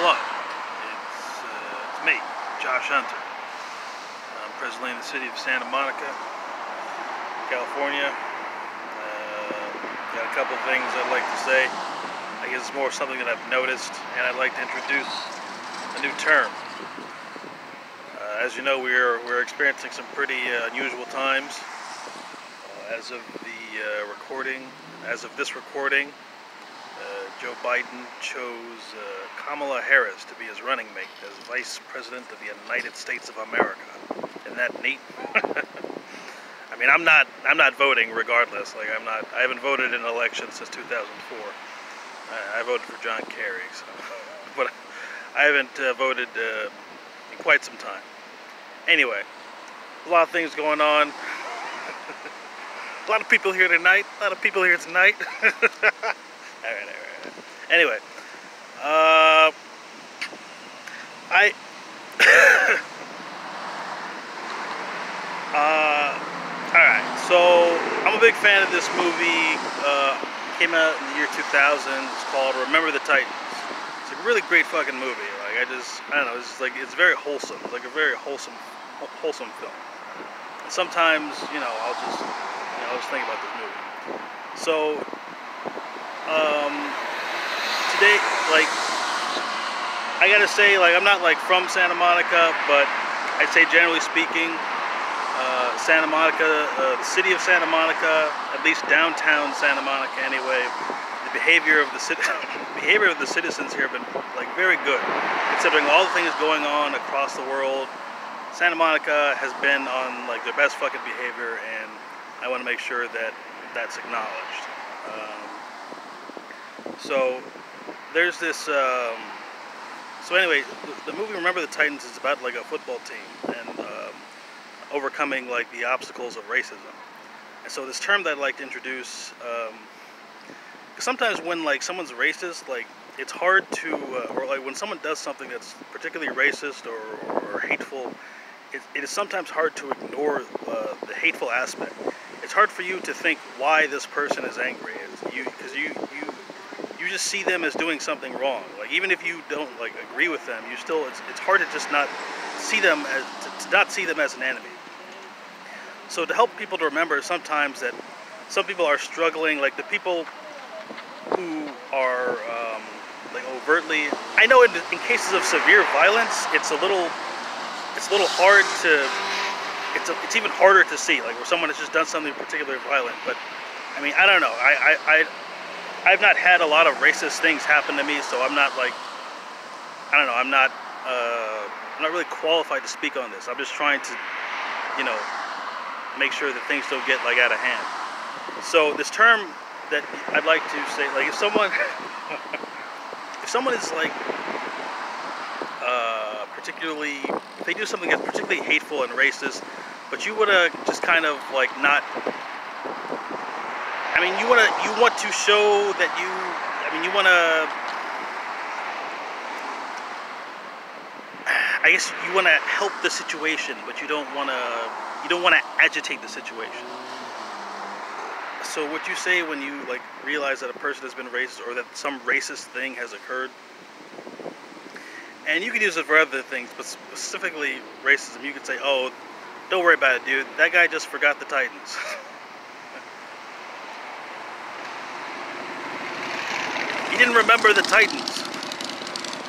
Hello, it's me, Josh Hunter. I'm presently in the city of Santa Monica, California. Got a couple things I'd like to say. I guess it's more something that I've noticed, and I'd like to introduce a new term. As you know, we're experiencing some pretty unusual times. As of this recording, Joe Biden chose Kamala Harris to be his running mate as Vice President of the United States of America. Isn't that neat? I mean, I'm not voting regardless. Like, I haven't voted in an election since 2004. I voted for John Kerry, so, but I haven't voted in quite some time. Anyway, a lot of things going on. A lot of people here tonight. All right. Anyway, alright, so I'm a big fan of this movie. Came out in the year 2000. It's called Remember the Titans. It's a really great fucking movie. Like, I don't know, it's very wholesome. It's like a very wholesome film. And sometimes, I'll just think about this movie. So, today, like, I gotta say, like, I'm not, like, from Santa Monica, but I'd say, generally speaking, Santa Monica, the city of Santa Monica, at least downtown Santa Monica anyway, the behavior of the citizens here have been, like, very good. Considering all the things going on across the world, Santa Monica has been on, like, their best fucking behavior, and I want to make sure that that's acknowledged. So there's this. So anyway, the movie Remember the Titans is about, like, a football team and overcoming, like, the obstacles of racism. And so this term that I'd like to introduce, because sometimes when, like, someone's racist, like, it's hard to, or, like, when someone does something that's particularly racist or hateful, it is sometimes hard to ignore the hateful aspect. It's hard for you to think why this person is angry, because you just see them as doing something wrong. Like, even if you don't, like, agree with them, you still, it's hard to just not see them as an enemy. So to help people to remember sometimes that some people are struggling, like the people who are like overtly, I know in cases of severe violence, it's a little hard to. It's even harder to see, like, where someone has just done something particularly violent. But I mean, I don't know. I've not had a lot of racist things happen to me, so I'm not, like, I don't know. I'm not really qualified to speak on this. I'm just trying to, make sure that things don't get, like, out of hand. So this term that I'd like to say, like, if someone is, like, if they do something that's particularly hateful and racist, but you wanna just kind of, like, not. I mean, you want to show that you wanna. I guess you wanna help the situation, but you don't wanna agitate the situation. So what you say when you, like, realize that a person has been racist or that some racist thing has occurred. And you can use it for other things, but specifically racism, you could say, oh, don't worry about it, dude. That guy just forgot the Titans. He didn't remember the Titans.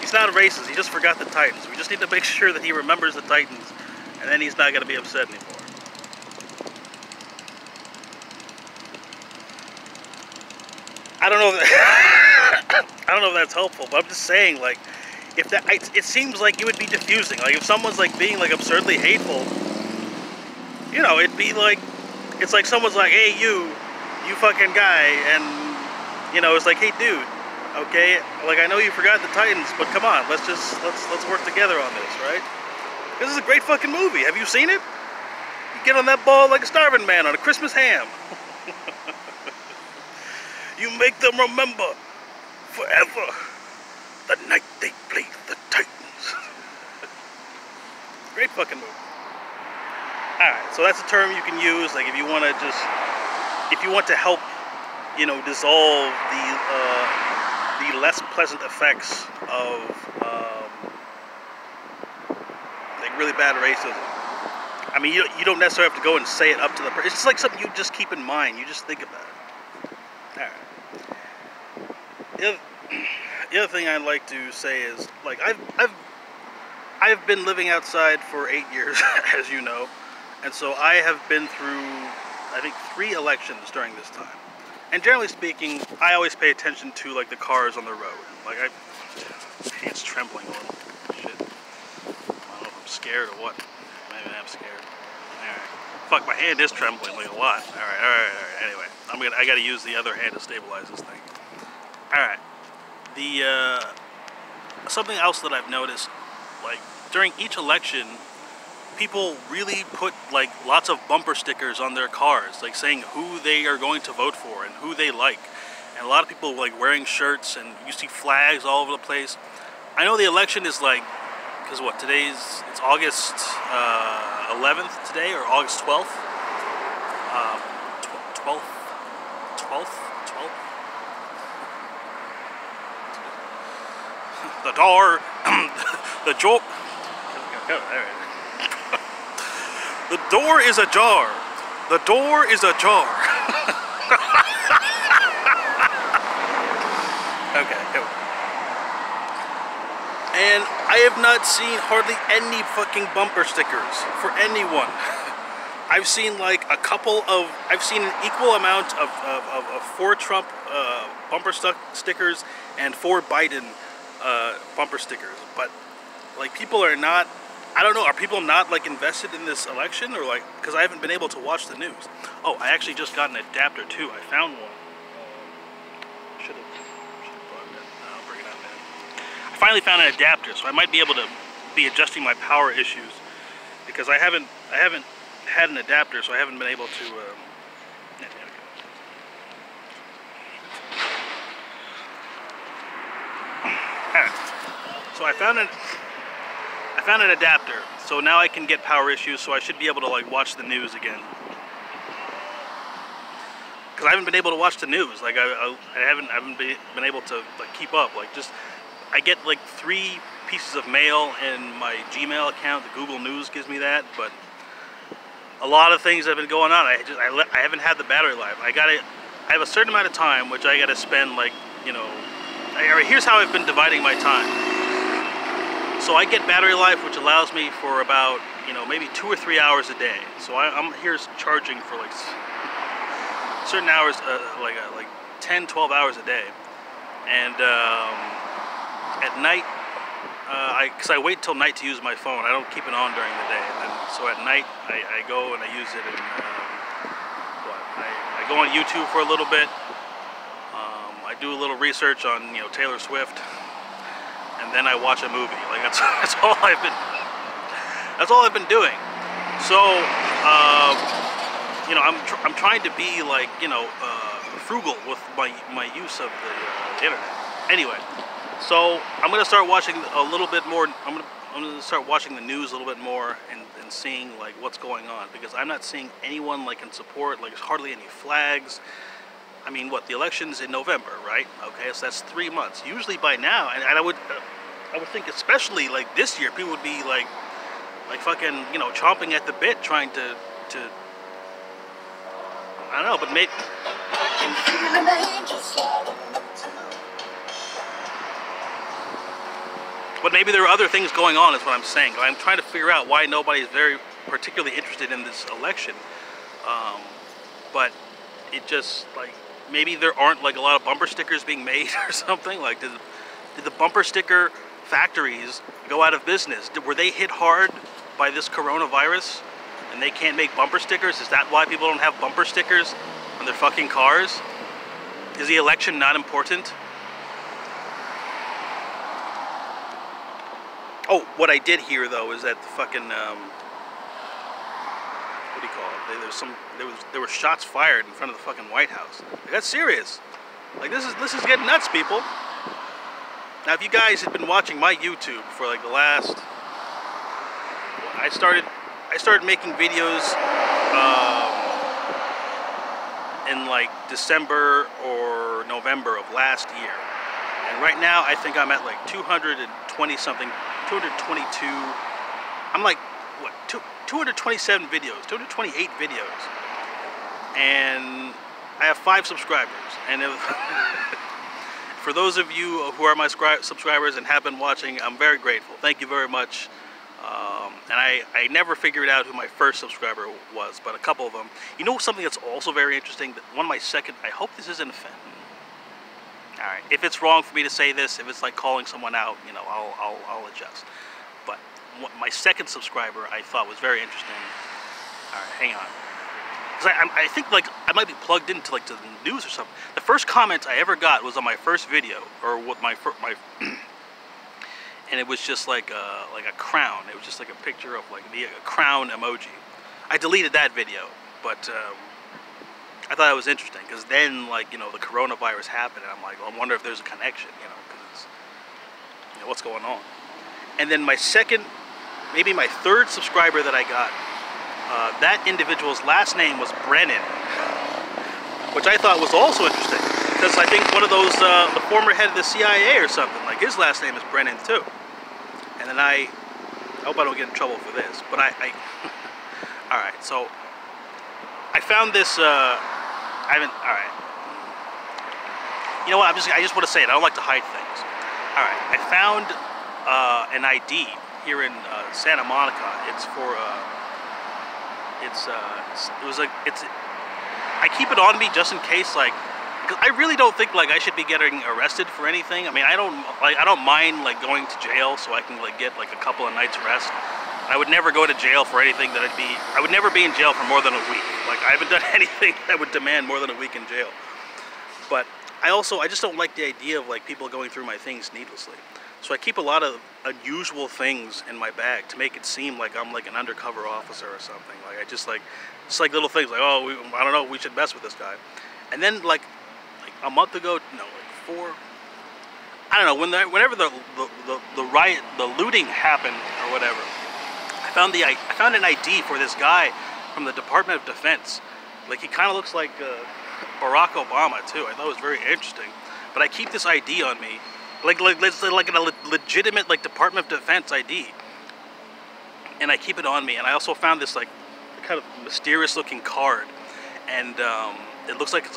He's not racist. He just forgot the Titans. We just need to make sure that he remembers the Titans, and then he's not going to be upset anymore. I don't know if that's helpful, but I'm just saying, like, it seems like it would be diffusing. Like, if someone's, like, being, like, absurdly hateful, it'd be like, it's like someone's like, hey, you fucking guy, and, it's like, hey, dude, okay, like, I know you forgot the Titans, but come on, let's work together on this, right? This is a great fucking movie. Have you seen it? You get on that ball like a starving man on a Christmas ham. You make them remember forever the night they played the Titans. Great fucking movie. Alright, so that's a term you can use, like, if you want to help, dissolve the less pleasant effects of like really bad racism. I mean, you don't necessarily have to go and say it up to the person. It's just like something you just keep in mind. You just think about it. All right. The other thing I'd like to say is, like, I've been living outside for 8 years, as you know, and so I have been through, I think, 3 elections during this time. And generally speaking, I always pay attention to, like, the cars on the road. Like, my hand's trembling a little. Shit. I don't know if I'm scared or what. Maybe I'm scared. Alright. Fuck, my hand is trembling, like, a lot. Alright. Anyway, I gotta use the other hand to stabilize this thing. Alright. Something else that I've noticed, like, during each election, people really put, like, lots of bumper stickers on their cars, like, saying who they are going to vote for and who they like. And a lot of people, like, wearing shirts, and you see flags all over the place. I know the election is, like, because what, it's August 11th today, or August 12th? 12th? The door, the door is ajar. The door is ajar. Okay. And I have not seen hardly any fucking bumper stickers for anyone. I've seen like I've seen an equal amount of for Trump bumper stickers and for Biden bumper stickers, but like people are not, I don't know, are people not like invested in this election, or like, because I haven't been able to watch the news. Oh, I actually just got an adapter too. I found one. Should have brought it in. I'll bring it out then. I finally found an adapter, so I might be able to be adjusting my power issues, because I haven't had an adapter, so I haven't been able to. Yeah, there we go. So I found an adapter, so now I can get power issues, so I should be able to like watch the news again. Because I haven't been able to watch the news, like I haven't been able to like keep up. Like, just, I get like 3 pieces of mail in my Gmail account. The Google News gives me that, but a lot of things have been going on. I haven't had the battery life. I have a certain amount of time which I gotta spend, like, you know. Here's how I've been dividing my time. So I get battery life, which allows me for about, you know, maybe 2 or 3 hours a day. So I'm here charging for like certain hours, like 10, 12 hours a day. And at night, because I wait till night to use my phone. I don't keep it on during the day. And so at night, I go and I use it, and I go on YouTube for a little bit. I do a little research on, you know, Taylor Swift, and then I watch a movie. Like, that's all I've been doing. So you know, I'm trying to be, like, you know, frugal with my use of the internet. Anyway, so I'm gonna start watching a little bit more. I'm gonna start watching the news a little bit more and seeing like what's going on, because I'm not seeing anyone like in support. Like, there's hardly any flags. I mean, what, the election's in November, right? Okay, so that's 3 months. Usually by now, and I would think, especially like this year, people would be like fucking, you know, chomping at the bit, trying to I don't know, but maybe. But maybe there are other things going on, is what I'm saying. I'm trying to figure out why nobody's very particularly interested in this election. But it just, like, maybe there aren't like a lot of bumper stickers being made or something. Like, did the bumper sticker factories go out of business? Were they hit hard by this coronavirus and they can't make bumper stickers? Is that why people don't have bumper stickers on their fucking cars? Is the election not important? Oh, what I did hear though is that the fucking what do you call it? There were shots fired in front of the fucking White House. Like, that's serious. Like, this is getting nuts, people. Now, if you guys had been watching my YouTube for like the last, I started making videos in like December or November of last year, And right now, I think I'm at like 220 something, 222. I'm like, what, 227 videos, 228 videos. And I have 5 subscribers. And for those of you who are my subscribers and have been watching, I'm very grateful. Thank you very much. And I never figured out who my first subscriber was, but a couple of them. You know something that's also very interesting? One of my second, I hope this isn't offensive. Alright, if it's wrong for me to say this, if it's like calling someone out, you know, I'll adjust. But my second subscriber I thought was very interesting. Alright, hang on. Because I think like I might be plugged into like to the news or something. The first comment I ever got was on my first video, or what my and it was just like a crown. It was just like a picture of like a crown emoji. I deleted that video, but I thought it was interesting because then, like, you know, the coronavirus happened, and I'm like, well, I wonder if there's a connection, you know, because you know what's going on. And then my second, maybe my third subscriber that I got, that individual's last name was Brennan, which I thought was also interesting because I think one of those, the former head of the CIA or something, like his last name is Brennan too. And then I hope I don't get in trouble for this, but all right, so I found this. All right. You know what? I just want to say it. I don't like to hide things. All right. I found an ID here in Santa Monica. It's for I keep it on me just in case, like, because I really don't think like I should be getting arrested for anything. I mean, I don't mind like going to jail so I can like get like a couple of nights rest. I would never go to jail for anything that I would never be in jail for more than a week. Like, I haven't done anything that would demand more than a week in jail. But I just don't like the idea of like people going through my things needlessly. So I keep a lot of unusual things in my bag to make it seem like I'm like an undercover officer or something. Like it's like little things like, oh, I don't know, we should mess with this guy. And then like a month ago, no, like 4, I don't know, whenever the riot, the looting happened or whatever, I found an ID for this guy from the Department of Defense. Like, he kind of looks like Barack Obama too. I thought it was very interesting. But I keep this ID on me, like a legitimate like Department of Defense ID, and I keep it on me. And I also found this like kind of mysterious looking card, and it looks like it's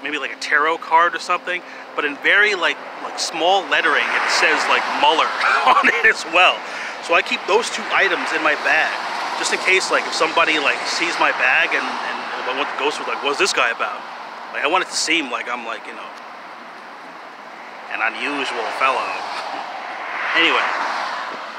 maybe like a tarot card or something, but in very like small lettering it says like Mueller on it as well. So I keep those 2 items in my bag, just in case, like, if somebody, like, sees my bag and if I want to go through, like, what's this guy about? Like, I want it to seem like I'm, like, you know, an unusual fellow. Anyway,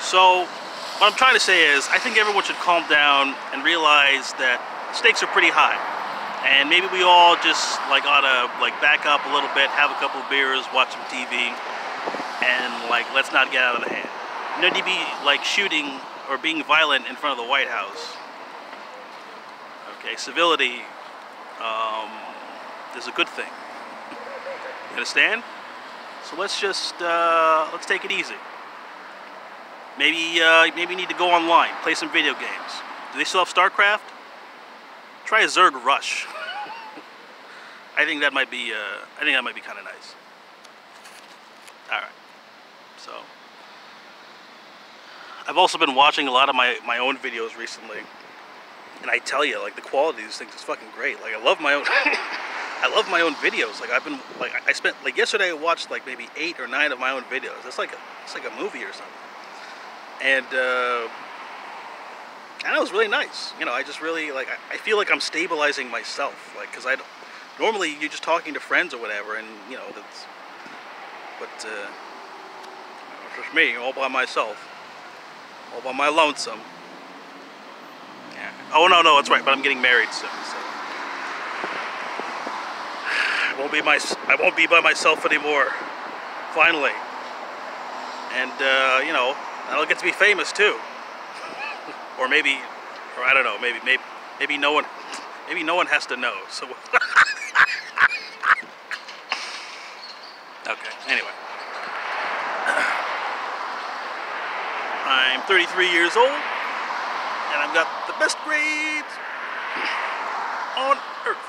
so what I'm trying to say is, I think everyone should calm down and realize that stakes are pretty high. And maybe we all just, like, ought to, like, back up a little bit, have a couple of beers, watch some TV, and, like, let's not get out of the hand. No need to be like shooting or being violent in front of the White House. Okay, civility is a good thing. You understand? So let's just let's take it easy. Maybe you need to go online, play some video games. Do they still have StarCraft? Try a Zerg Rush. I think that might be kind of nice. All right, so. I've also been watching a lot of my own videos recently, and I tell you, like, the quality of these things is fucking great. Like, I love my own, I love my own videos. Like, I spent, like, yesterday I watched like maybe 8 or 9 of my own videos. It's like a movie or something, and it was really nice. You know, I just really like, I feel like I'm stabilizing myself, like, because normally you're just talking to friends or whatever, and you know that's, but it's just me all by myself. All by my lonesome. Yeah. Oh no, that's right. But I'm getting married soon, so I won't be by myself anymore. Finally. And you know, I'll get to be famous too. or I don't know. Maybe no one has to know. So. Okay. Anyway. I'm 33 years old, and I've got the best grades on earth.